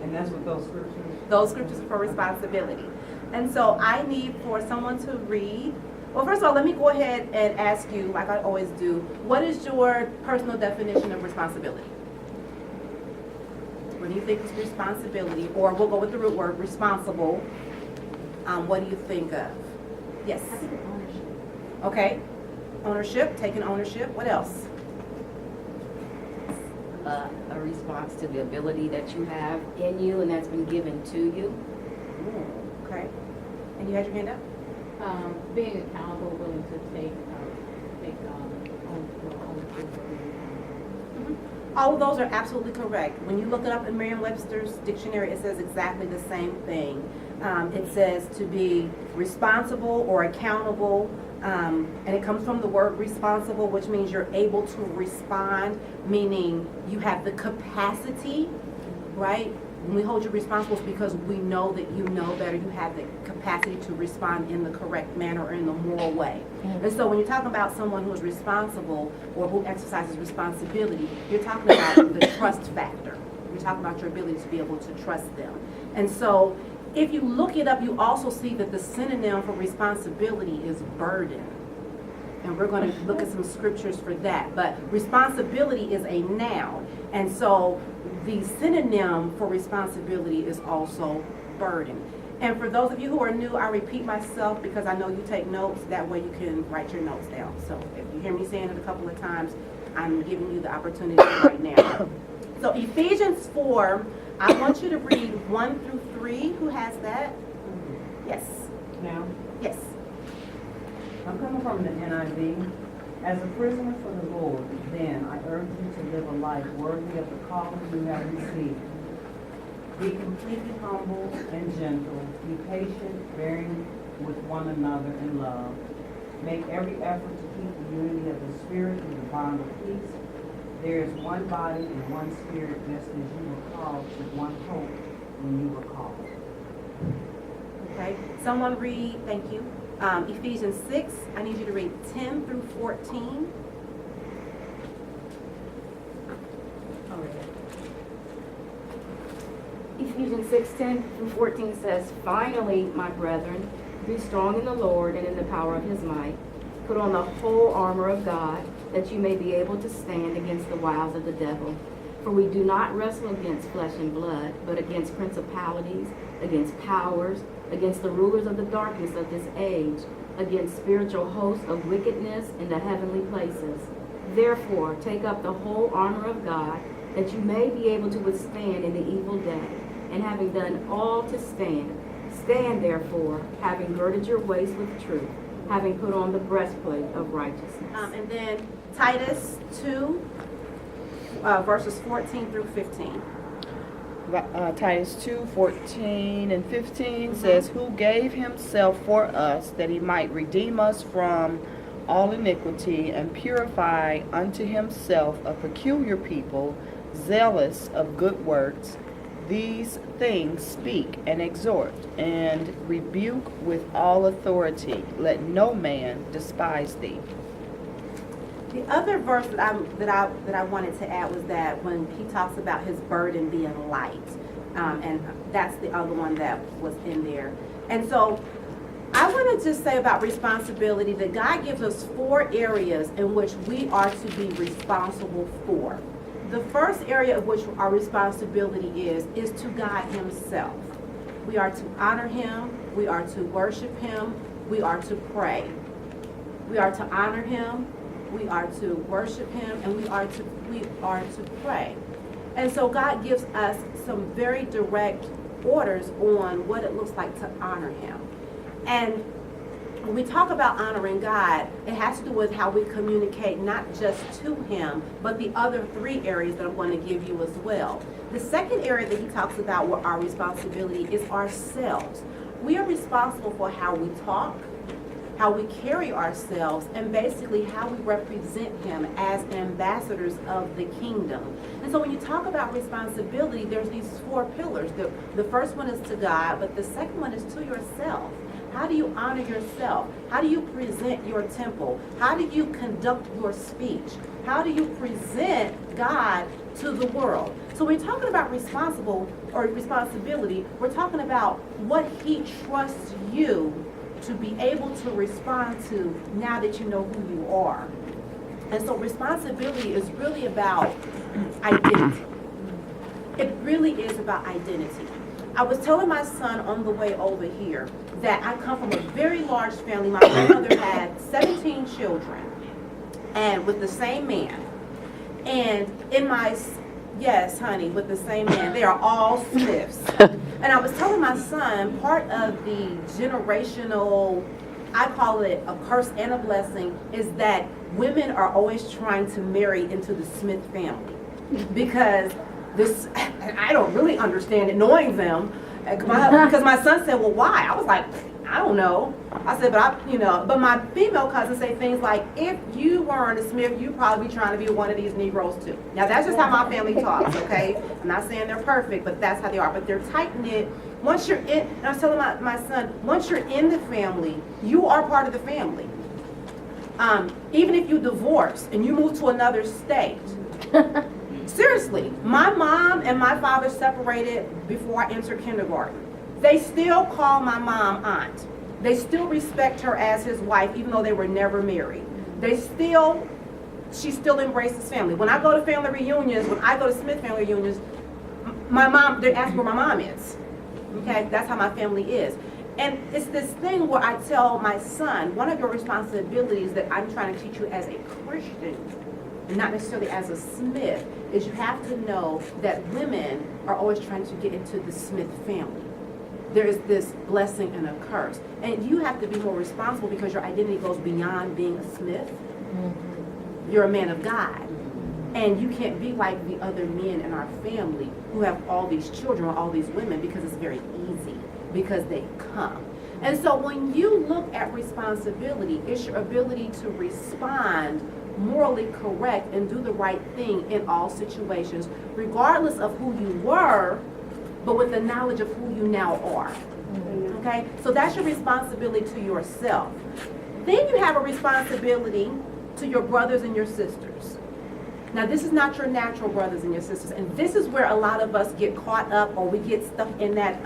And that's what those scriptures? Those scriptures are for responsibility. And so I need for someone to read. Well, first of all, let me go ahead and ask you, like I always do, what is your personal definition of responsibility? When you think of responsibility, or we'll go with the root word, responsible, what do you think of? Yes? I think of ownership. Okay. Ownership, taking ownership. What else? A response to the ability that you have in you and that's been given to you. Ooh, okay. And you had your hand up? Being accountable, willing to take ownership for being All of those are absolutely correct. When you look it up in Merriam-Webster's dictionary, it says exactly the same thing. It says to be responsible or accountable, and it comes from the word responsible, which means you're able to respond, meaning you have the capacity, right? When we hold you responsible, it's because we know that you know better. You have the capacity to respond in the correct manner or in the moral way. And so when you're talking about someone who is responsible or who exercises responsibility, you're talking about the trust factor. You're talking about your ability to be able to trust them. And so if you look it up, you also see that the synonym for responsibility is burden. And we're going to look at some scriptures for that. But responsibility is a noun. And so the synonym for responsibility is also burden. And for those of you who are new, I repeat myself because I know you take notes. That way you can write your notes down. So if you hear me saying it a couple of times, I'm giving you the opportunity right now. So Ephesians 4, I want you to read 1 through 3. Who has that? Yes. Now, Yes. I'm coming from the NIV. As a prisoner for the Lord, then I urge you to live a life worthy of the calling you have received. Be completely humble and gentle. Be patient, bearing with one another in love. Make every effort to keep the unity of the Spirit in the bond of peace. There is one body and one Spirit, just as you were called to one hope when you were called. Okay. Someone read, thank you. Ephesians 6, I need you to read 10 through 14. Ephesians 6:10 through 14 says, "Finally, my brethren, be strong in the Lord and in the power of his might. Put on the whole armor of God, that you may be able to stand against the wiles of the devil. For we do not wrestle against flesh and blood, but against principalities, against powers, against the rulers of the darkness of this age, against spiritual hosts of wickedness in the heavenly places. Therefore, take up the whole armor of God, that you may be able to withstand in the evil day. And having done all to stand, stand therefore, having girded your waist with truth, having put on the breastplate of righteousness." And then Titus 2, verses 14 through 15. Titus 2:14 and 15 says, "Who gave himself for us, that he might redeem us from all iniquity, and purify unto himself a peculiar people, zealous of good works. These things speak and exhort, and rebuke with all authority. Let no man despise thee." The other verse that I wanted to add was that when he talks about his burden being light, and that's the other one that was in there. And so I want to just say about responsibility that God gives us 4 areas in which we are to be responsible for. The first area of which our responsibility is to God himself. We are to honor him, we are to worship him, we are to pray. We are to honor him, we are to worship him, and we are to pray. And so God gives us some very direct orders on what it looks like to honor him. And when we talk about honoring God, it has to do with how we communicate not just to him, but the other 3 areas that I'm going to give you as well. The second area that he talks about where our responsibility is ourselves. We are responsible for how we talk, how we carry ourselves, and basically how we represent him as ambassadors of the kingdom. And so when you talk about responsibility, there's these 4 pillars. The first one is to God, but the second one is to yourself. How do you honor yourself? How do you present your temple? How do you conduct your speech? How do you present God to the world? So we're talking about responsibility, we're talking about what he trusts you to be able to respond to now that you know who you are. And so responsibility is really about identity. It really is about identity. I was telling my son on the way over here that I come from a very large family. My grandmother had 17 children, and with the same man. And yes, honey, with the same man. They are all Smiths. And I was telling my son, part of the generational, I call it a curse and a blessing, is that women are always trying to marry into the Smith family. Because and I don't really understand it knowing them, because my son said, well, why? I was like, I don't know. I said, but my female cousins say things like, if you weren't a Smith, you'd probably be trying to be one of these Negroes too. Now that's just how my family talks, okay? I'm not saying they're perfect, but that's how they are. But they're tight-knit. Once you're in, and I was telling my son, once you're in the family, you are part of the family. Even if you divorce and you move to another state, seriously, my mom and my father separated before I entered kindergarten. They still call my mom aunt. They still respect her as his wife, even though they were never married. She still embraces family. When I go to family reunions, when I go to Smith family reunions, my mom, they ask where my mom is. Okay, that's how my family is. And it's this thing where I tell my son, one of your responsibilities that I'm trying to teach you as a Christian, and not necessarily as a Smith, is you have to know that women are always trying to get into the Smith family. There is this blessing and a curse. And you have to be more responsible because your identity goes beyond being a Smith. You're a man of God. And you can't be like the other men in our family who have all these children or all these women, because it's very easy, because they come. And so when you look at responsibility, it's your ability to respond morally correct and do the right thing in all situations, regardless of who you were, but with the knowledge of who you now are. Okay? So that's your responsibility to yourself. Then you have a responsibility to your brothers and your sisters. Now, this is not your natural brothers and your sisters, and this is where a lot of us get caught up, or we get stuck in that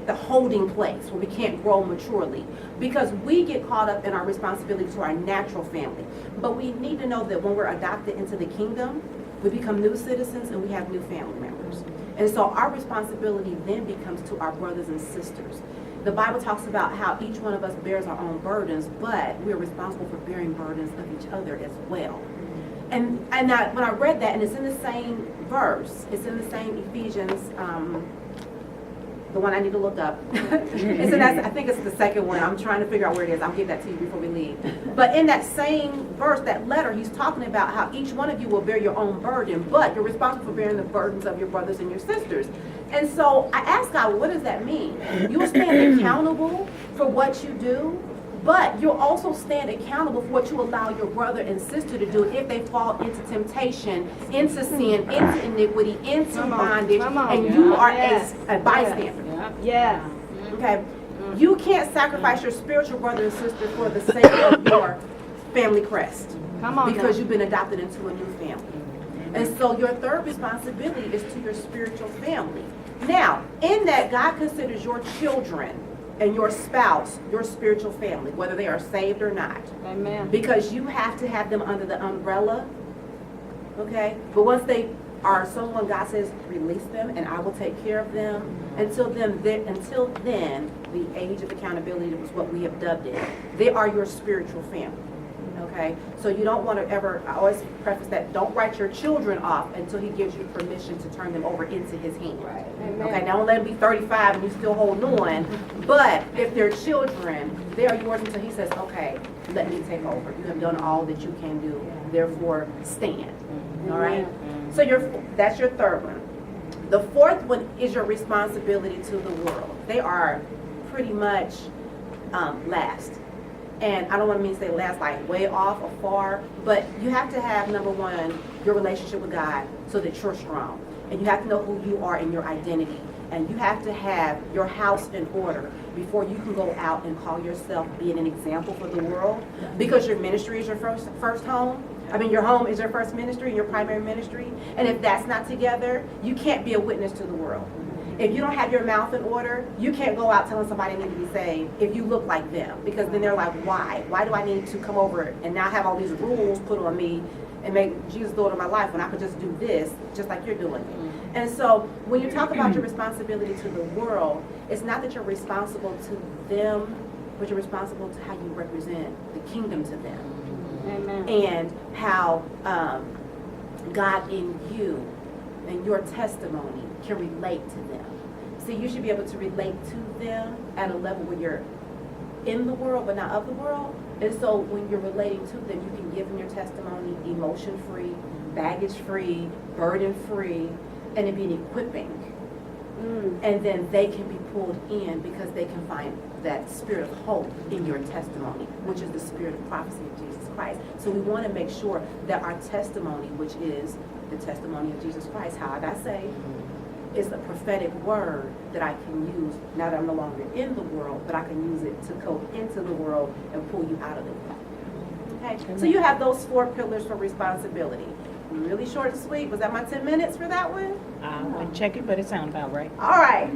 the holding place where we can't grow maturely, because we get caught up in our responsibility to our natural family. But we need to know that when we're adopted into the kingdom, we become new citizens and we have new family members. And so our responsibility then becomes to our brothers and sisters. The Bible talks about how each one of us bears our own burdens, but we're responsible for bearing burdens of each other as well. And when I read that, and it's in the same verse, it's in the same Ephesians, the one I need to look up. It's in that, I think it's the second one. I'm trying to figure out where it is. I'll give that to you before we leave. But in that same verse, that letter, he's talking about how each one of you will bear your own burden, but you're responsible for bearing the burdens of your brothers and your sisters. And so I asked God, what does that mean? You will stand accountable for what you do, but you'll also stand accountable for what you allow your brother and sister to do if they fall into temptation, into sin, into iniquity, into bondage, and you are a bystander. Yeah. Okay? You can't sacrifice your spiritual brother and sister for the sake of your family crest. Come on. Because you've been adopted into a new family. And so your third responsibility is to your spiritual family. Now, in that, God considers your children and your spouse your spiritual family, whether they are saved or not. Amen. Because you have to have them under the umbrella, okay? But once they are someone, God says, release them and I will take care of them. Until then, the age of accountability was what we have dubbed it. They are your spiritual family. Okay, so you don't want to ever, I always preface that, don't write your children off until he gives you permission to turn them over into his hand. Right. Okay, now don't let them be 35 and you still holding on, but if they're children, they are yours until he says, okay, let me take over. You have done all that you can do, therefore stand. All right, so that's your third one. The fourth one is your responsibility to the world. They are pretty much last. And I don't want to say last like way off or far, but you have to have, number one, your relationship with God so that you're strong. And you have to know who you are and your identity. And you have to have your house in order before you can go out and call yourself being an example for the world. Because your ministry is your first home. I mean, your home is your first ministry, your primary ministry. And if that's not together, you can't be a witness to the world. If you don't have your mouth in order, you can't go out telling somebody they need to be saved if you look like them. Because then they're like, why? Why do I need to come over and now have all these rules put on me and make Jesus Lord of my life when I could just do this, just like you're doing it? And so when you talk about your responsibility to the world, it's not that you're responsible to them, but you're responsible to how you represent the kingdom to them. Amen. And how God in you and your testimony can relate to them. So you should be able to relate to them at a level where you're in the world but not of the world. And so when you're relating to them, you can give them your testimony emotion-free, baggage-free, burden-free, and it be an equipping. And then they can be pulled in because they can find that spirit of hope in your testimony, which is the spirit of prophecy of Jesus Christ. So we want to make sure that our testimony, which is the testimony of Jesus Christ, how I got saved, is a prophetic word that I can use now that I'm no longer in the world, but I can use it to go into the world and pull you out of the world. Okay, so you have those 4 pillars for responsibility. Really short and sweet. Was that my 10 minutes for that one? I wouldn't check it, but it sounded about right. All right.